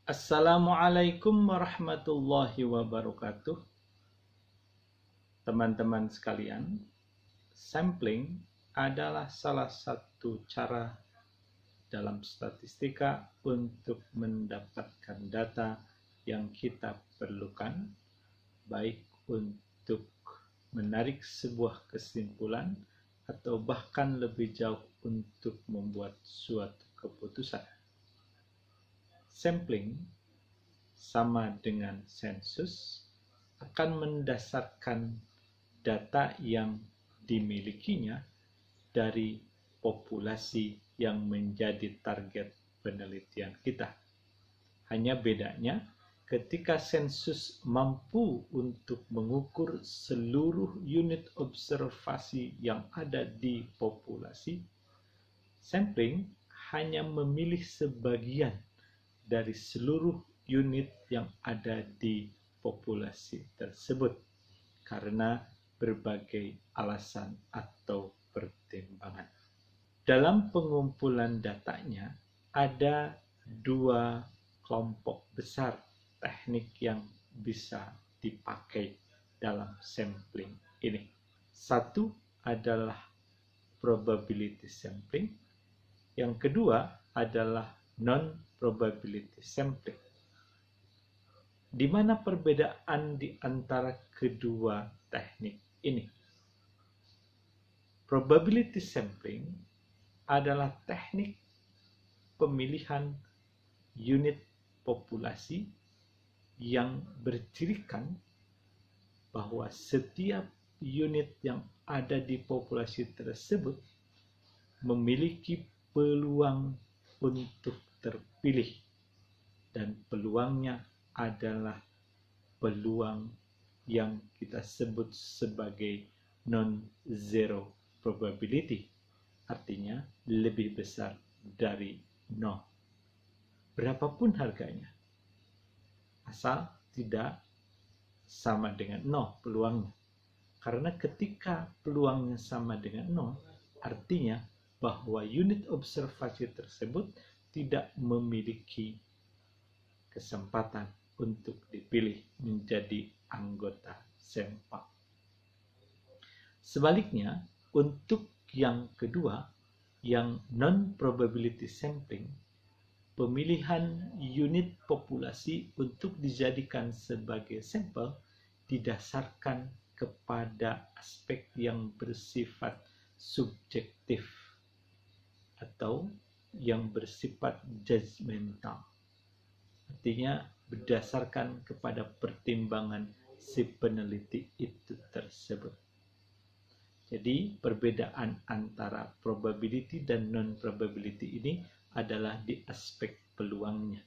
Assalamualaikum warahmatullahi wabarakatuh. Teman-teman sekalian, sampling adalah salah satu cara dalam statistika untuk mendapatkan data yang kita perlukan, baik untuk menarik sebuah kesimpulan atau bahkan lebih jauh untuk membuat suatu keputusan. Sampling sama dengan sensus akan mendasarkan data yang dimilikinya dari populasi yang menjadi target penelitian kita. Hanya bedanya ketika sensus mampu untuk mengukur seluruh unit observasi yang ada di populasi, sampling hanya memilih sebagian dari seluruh unit yang ada di populasi tersebut karena berbagai alasan atau pertimbangan. Dalam pengumpulan datanya ada dua kelompok besar teknik yang bisa dipakai dalam sampling ini. Satu adalah probability sampling, yang kedua adalah non-probability sampling. Di mana perbedaan di antara kedua teknik ini? Probability sampling adalah teknik pemilihan unit populasi yang bercirikan bahwa setiap unit yang ada di populasi tersebut memiliki peluang untuk terpilih, dan peluangnya adalah peluang yang kita sebut sebagai non-zero probability, artinya lebih besar dari 0. Berapapun harganya, asal tidak sama dengan 0 peluangnya. Karena ketika peluangnya sama dengan 0, artinya bahwa unit observasi tersebut tidak memiliki kesempatan untuk dipilih menjadi anggota sampel. Sebaliknya, untuk yang kedua, yang non-probability sampling, pemilihan unit populasi untuk dijadikan sebagai sampel didasarkan kepada aspek yang bersifat subjektif atau yang bersifat judgmental. Artinya berdasarkan kepada pertimbangan si peneliti itu tersebut. Jadi perbedaan antara probability dan non-probability ini adalah di aspek peluangnya.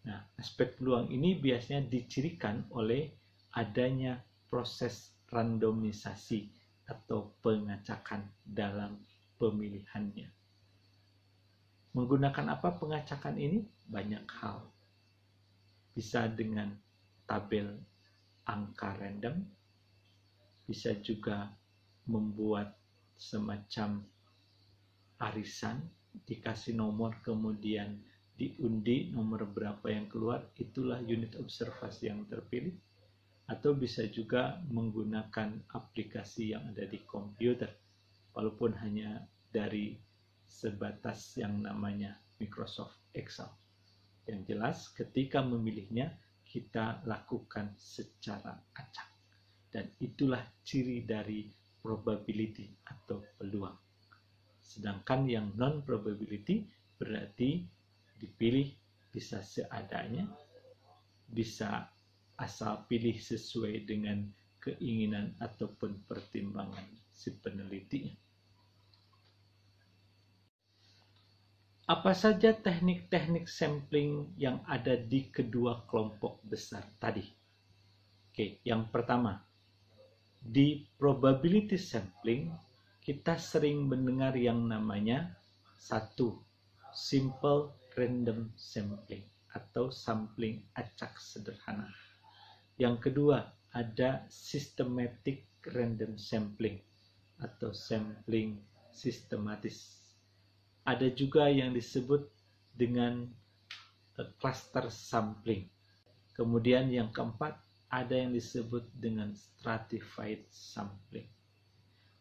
Nah, aspek peluang ini biasanya dicirikan oleh adanya proses randomisasi atau pengacakan dalam pemilihannya. Menggunakan apa pengacakan ini? Banyak hal. Bisa dengan tabel angka random, bisa juga membuat semacam arisan, dikasih nomor kemudian diundi nomor berapa yang keluar, itulah unit observasi yang terpilih. Atau bisa juga menggunakan aplikasi yang ada di komputer, walaupun hanya dari sebatas yang namanya Microsoft Excel. Yang jelas ketika memilihnya kita lakukan secara acak, dan itulah ciri dari probability atau peluang. Sedangkan yang non-probability berarti dipilih bisa seadanya, bisa asal pilih sesuai dengan keinginan ataupun pertimbangan si penelitinya. Apa saja teknik-teknik sampling yang ada di kedua kelompok besar tadi? Oke, yang pertama, di probability sampling kita sering mendengar yang namanya satu, simple random sampling atau sampling acak sederhana. Yang kedua, ada systematic random sampling atau sampling sistematis. Ada juga yang disebut dengan cluster sampling. Kemudian yang keempat, ada yang disebut dengan stratified sampling.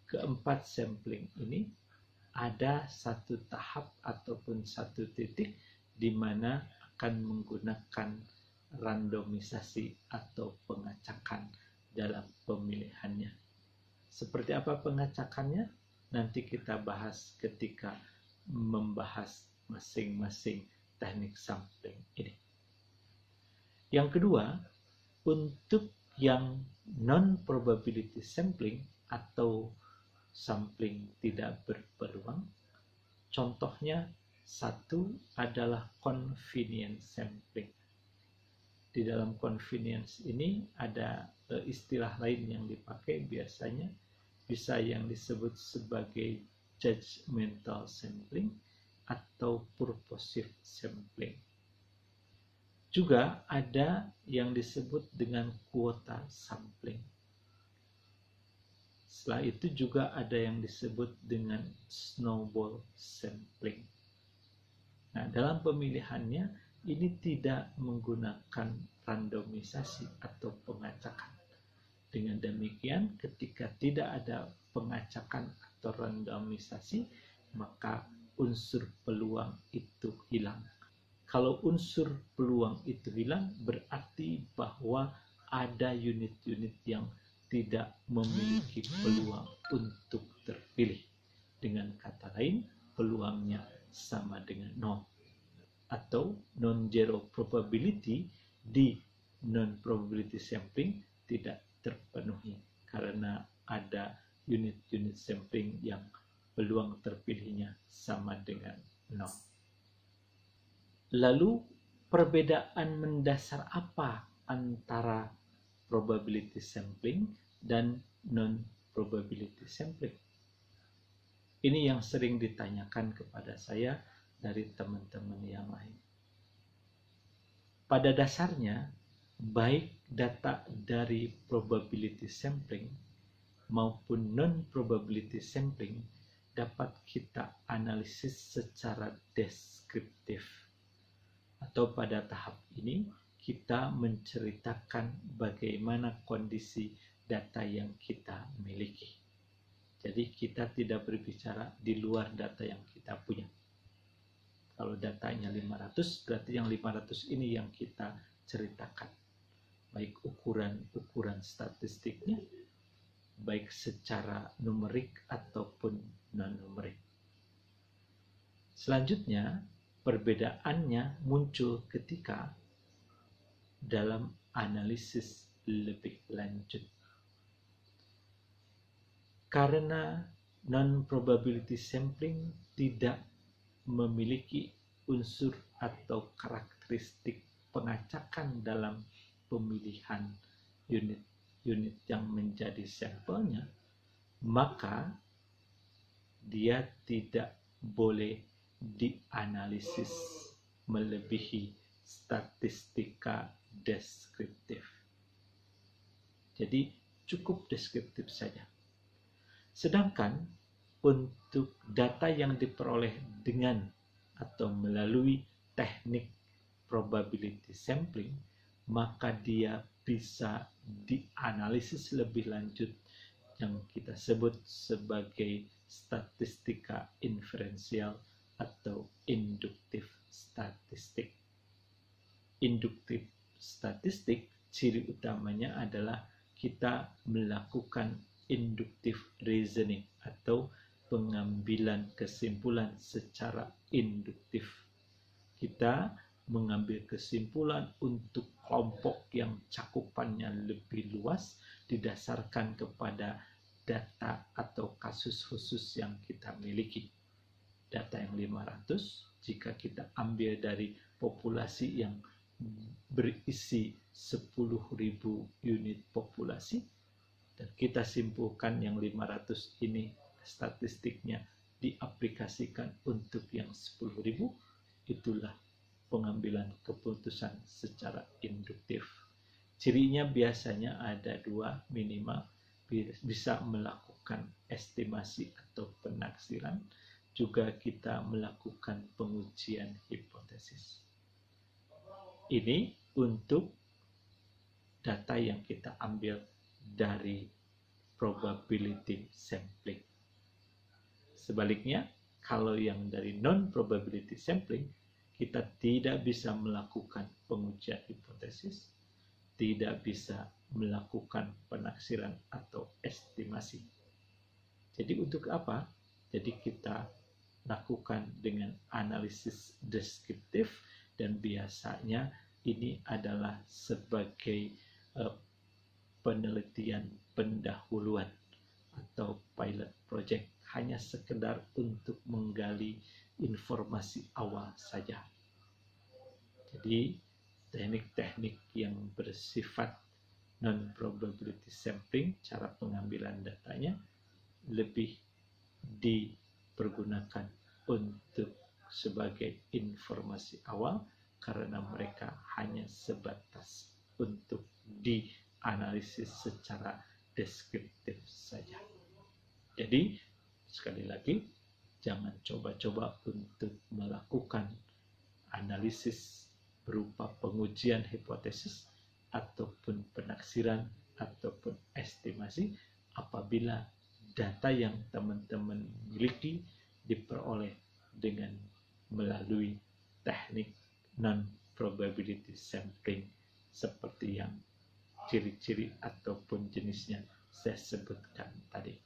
Keempat sampling ini ada satu tahap ataupun satu titik di mana akan menggunakan randomisasi atau pengacakan dalam pemilihannya. Seperti apa pengacakannya? Nanti kita bahas ketika membahas masing-masing teknik sampling ini. Yang kedua, untuk yang non-probability sampling atau sampling tidak berpeluang, contohnya satu adalah convenience sampling. Di dalam convenience ini ada istilah lain yang dipakai, biasanya bisa yang disebut sebagai judgmental sampling atau purposive sampling. Juga ada yang disebut dengan quota sampling. Setelah itu juga ada yang disebut dengan snowball sampling. Nah, dalam pemilihannya ini tidak menggunakan randomisasi atau pengacakan. Dengan demikian, ketika tidak ada pengacakan atau randomisasi, maka unsur peluang itu hilang. Kalau unsur peluang itu hilang, berarti bahwa ada unit-unit yang tidak memiliki peluang untuk terpilih. Dengan kata lain, peluangnya sama dengan 0. Atau non-zero probability di non-probability sampling tidak terpenuhi karena ada unit-unit sampling yang peluang terpilihnya sama dengan 0. Lalu perbedaan mendasar apa antara probability sampling dan non-probability sampling? Ini yang sering ditanyakan kepada saya dari teman-teman yang lain. Pada dasarnya, baik data dari probability sampling maupun non-probability sampling dapat kita analisis secara deskriptif. Atau pada tahap ini, kita menceritakan bagaimana kondisi data yang kita miliki. Jadi kita tidak berbicara di luar data yang kita punya. Kalau datanya 500, berarti yang 500 ini yang kita ceritakan. Baik ukuran statistiknya, baik secara numerik ataupun non-numerik. Selanjutnya, perbedaannya muncul ketika dalam analisis lebih lanjut. Karena non-probability sampling tidak memiliki unsur atau karakteristik pengacakan dalam pemilihan unit-unit yang menjadi sampelnya, maka dia tidak boleh dianalisis melebihi statistika deskriptif. Jadi cukup deskriptif saja. Sedangkan untuk data yang diperoleh dengan atau melalui teknik probability sampling, maka dia bisa dianalisis lebih lanjut yang kita sebut sebagai statistika inferensial atau induktif statistik. Induktif statistik, ciri utamanya adalah kita melakukan inductive reasoning atau pengambilan kesimpulan secara induktif. Kita mengambil kesimpulan untuk kelompok yang cakupannya lebih luas didasarkan kepada data atau kasus khusus yang kita miliki. Data yang 500, jika kita ambil dari populasi yang berisi 10.000 unit populasi, dan kita simpulkan yang 500 ini statistiknya diaplikasikan untuk yang 10.000, itulah pengambilan keputusan secara induktif. Cirinya biasanya ada 2 minimal, bisa melakukan estimasi atau penaksiran, juga kita melakukan pengujian hipotesis. Ini untuk data yang kita ambil dari probability sampling. Sebaliknya, kalau yang dari non-probability sampling, kita tidak bisa melakukan pengujian hipotesis, tidak bisa melakukan penaksiran atau estimasi. Jadi untuk apa? Jadi kita lakukan dengan analisis deskriptif, dan biasanya ini adalah sebagai penelitian pendahuluan atau pilot project, hanya sekedar untuk menggali informasi awal saja. Jadi teknik-teknik yang bersifat non-probability sampling, cara pengambilan datanya lebih dipergunakan untuk sebagai informasi awal karena mereka hanya sebatas untuk dianalisis secara deskriptif saja. Jadi sekali lagi, jangan coba-coba untuk melakukan analisis berupa pengujian hipotesis ataupun penaksiran ataupun estimasi apabila data yang teman-teman miliki diperoleh dengan melalui teknik non-probability sampling seperti yang ciri-ciri ataupun jenisnya saya sebutkan tadi.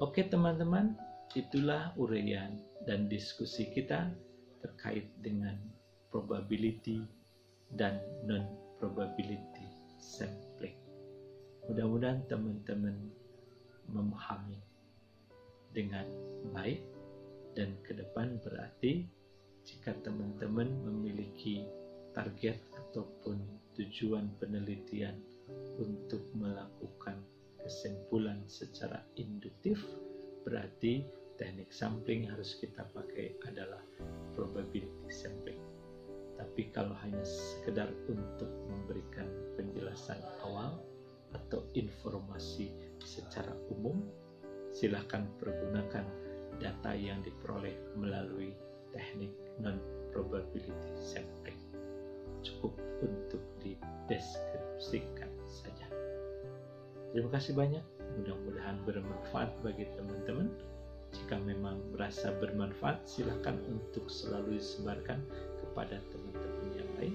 Oke teman-teman, itulah uraian dan diskusi kita terkait dengan probability dan non-probability sampling. Mudah-mudahan teman-teman memahami dengan baik, dan ke depan berarti jika teman-teman memiliki target ataupun tujuan penelitian untuk melakukan kesimpulan secara induktif, berarti teknik sampling harus kita pakai adalah probability sampling. Tapi kalau hanya sekedar untuk memberikan penjelasan awal atau informasi secara umum, silakan pergunakan data yang diperoleh melalui teknik non-probability sampling. Cukup untuk dideskripsikan saja. Terima kasih banyak, mudah-mudahan bermanfaat bagi teman-teman. Jika memang merasa bermanfaat, silakan untuk selalu disebarkan kepada teman-teman yang lain.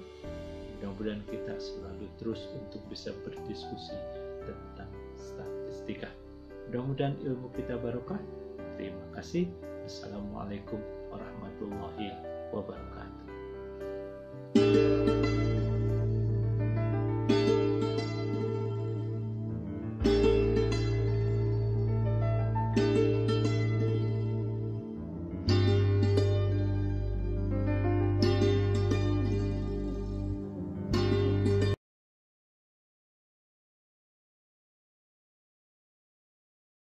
Mudah-mudahan kita selalu terus untuk bisa berdiskusi tentang statistika. Mudah-mudahan ilmu kita barokah. Terima kasih. Assalamualaikum warahmatullahi wabarakatuh.